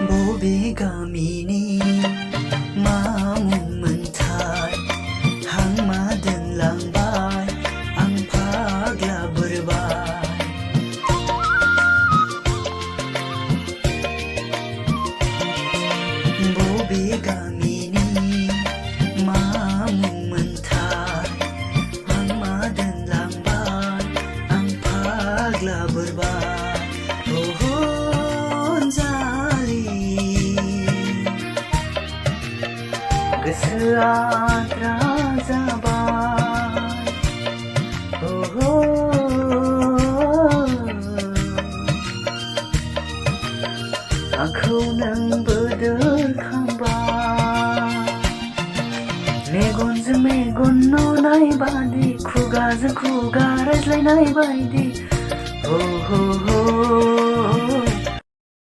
बबे गामिनि मा मुंमोनथाय हांमा दोनलांबाय आं फाग्ला बोरबाय। बबे गामिनि मा मुंमोनथाय हांमा दोनलांबाय आं फाग्ला बोरबाय। गोसोआ आद्रा जाबाय आंखौ नों बोदोरखांबाय। मेगनजों मेगन नुनाय बादि खुगाजों खुगा रायज्लायनाय बायदि